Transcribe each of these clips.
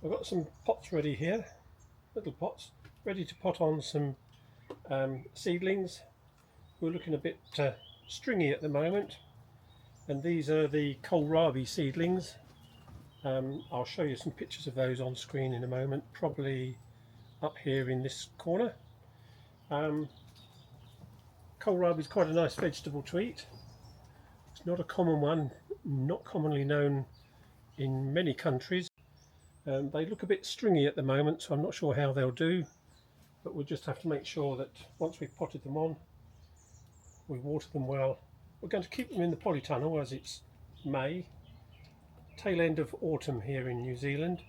I've got some pots ready here, little pots, ready to pot on some seedlings. We're looking a bit stringy at the moment, and these are the Kohlrabi seedlings. I'll show you some pictures of those on screen in a moment, probably up here in this corner. Kohlrabi is quite a nice vegetable to eat. It's not a common one, not commonly known in many countries. They look a bit stringy at the moment, so I'm not sure how they'll do, but we'll just have to make sure that once we've potted them on, we water them well. We're going to keep them in the polytunnel as it's May, tail end of autumn here in New Zealand,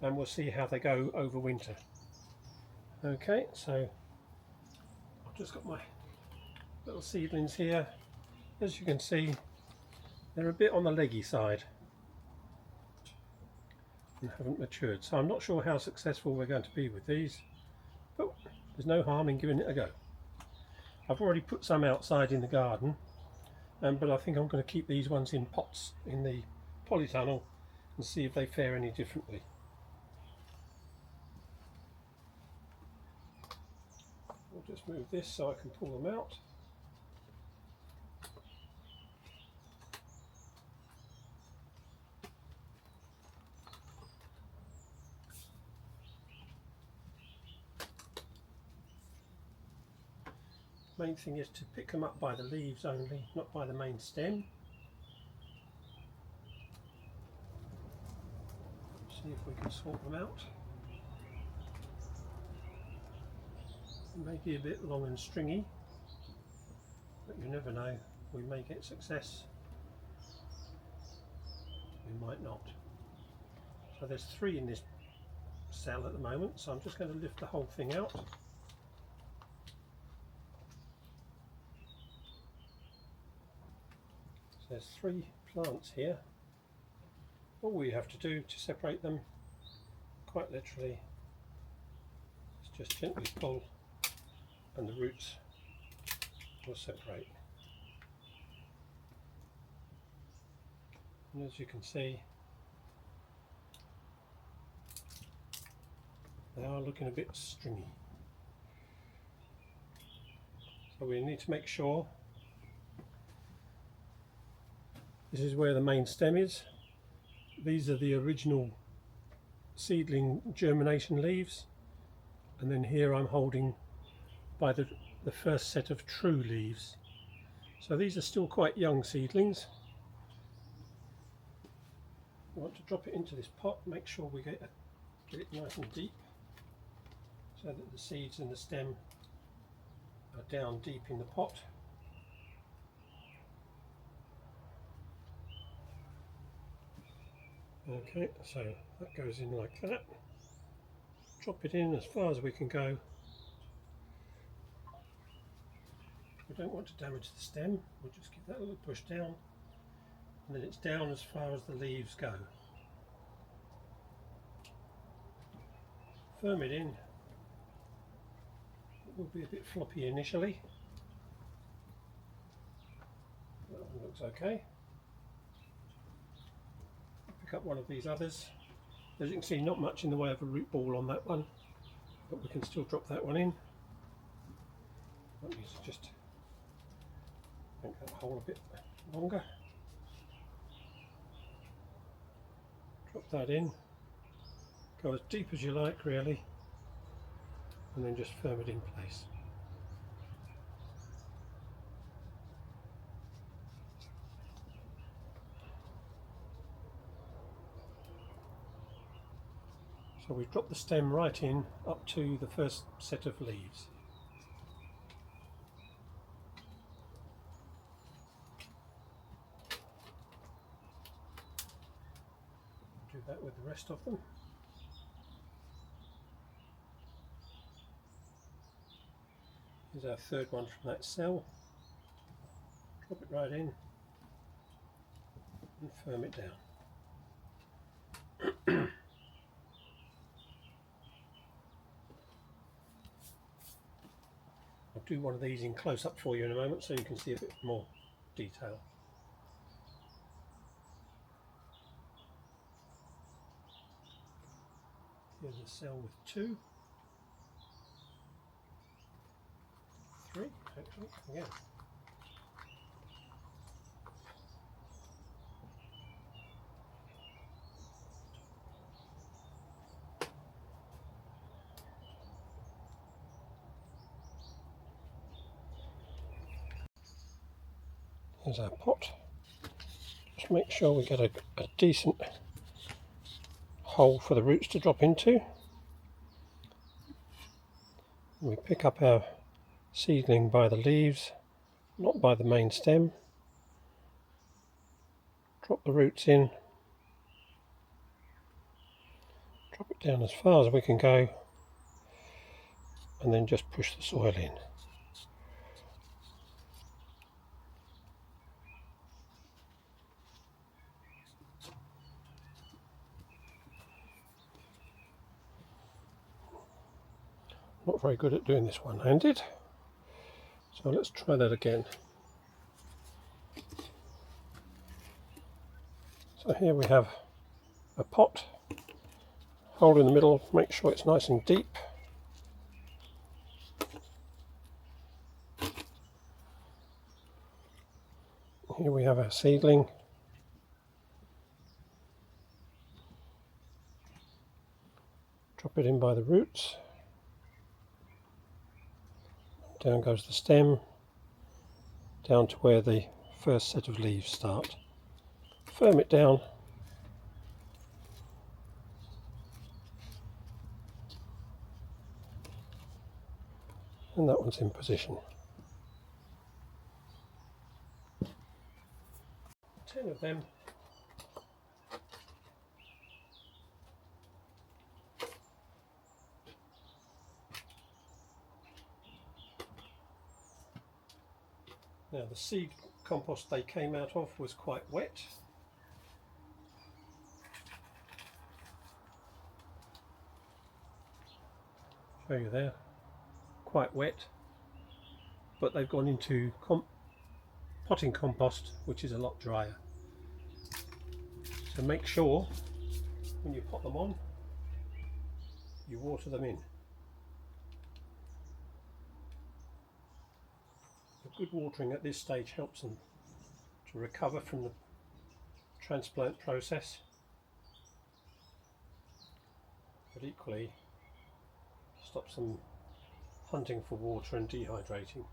and we'll see how they go over winter. Okay, so I've just got my little seedlings here. As you can see, they're a bit on the leggy side and haven't matured, so I'm not sure how successful we're going to be with these, but there's no harm in giving it a go. I've already put some outside in the garden, but I think I'm going to keep these ones in pots in the polytunnel and see if they fare any differently. We'll just move this so I can pull them out. Main thing is to pick them up by the leaves only, not by the main stem. See if we can sort them out. It may be a bit long and stringy, but you never know, we may get success, we might not. So there's 3 in this cell at the moment, so I'm just going to lift the whole thing out. So there's 3 plants here. All we have to do to separate them, quite literally, is just gently pull and the roots will separate. And as you can see, they are looking a bit stringy. So we need to make sure this is where the main stem is. These are the original seedling germination leaves, and then here I'm holding by the first set of true leaves. So these are still quite young seedlings. We want to drop it into this pot, make sure we get it nice and deep so that the seeds and the stem are down deep in the pot. Okay, so that goes in like that. Drop it in as far as we can go. We don't want to damage the stem, we'll just give that a little push down, and then it's down as far as the leaves go. Firm it in. It will be a bit floppy initially. That one looks okay. Pick up one of these others. As you can see, not much in the way of a root ball on that one, but we can still drop that one in. Might need to just make that hole a bit longer. Drop that in. Go as deep as you like, really, and then just firm it in place. So we've dropped the stem right in up to the first set of leaves. Do that with the rest of them. Here's our third one from that cell. Drop it right in and firm it down. I'll do one of these in close up for you in a moment so you can see a bit more detail. Here's a cell with 2, 3 actually, yeah. Here's our pot. Just make sure we get a decent hole for the roots to drop into. And we pick up our seedling by the leaves, not by the main stem. Drop the roots in, drop it down as far as we can go, and then just push the soil in. Not very good at doing this one-handed, so let's try that again. So here we have a pot, hole in the middle, make sure it's nice and deep. Here we have our seedling. Drop it in by the roots. Down goes the stem, down to where the first set of leaves start. Firm it down. And that one's in position. 10 of them. Now the seed compost they came out of was quite wet. Show you there, quite wet, but they've gone into potting compost, which is a lot drier. So make sure when you pot them on, you water them in. A good watering at this stage helps them to recover from the transplant process, but equally stops them hunting for water and dehydrating.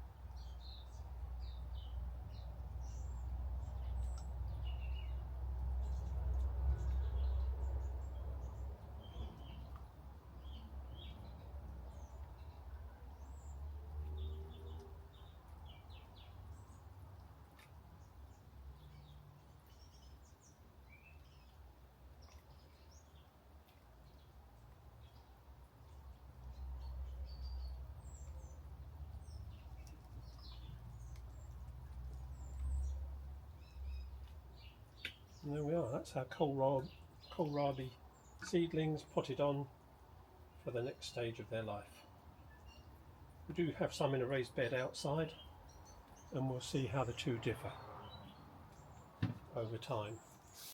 And there we are, that's our Kohlrabi seedlings potted on for the next stage of their life. We do have some in a raised bed outside, and we'll see how the two differ over time.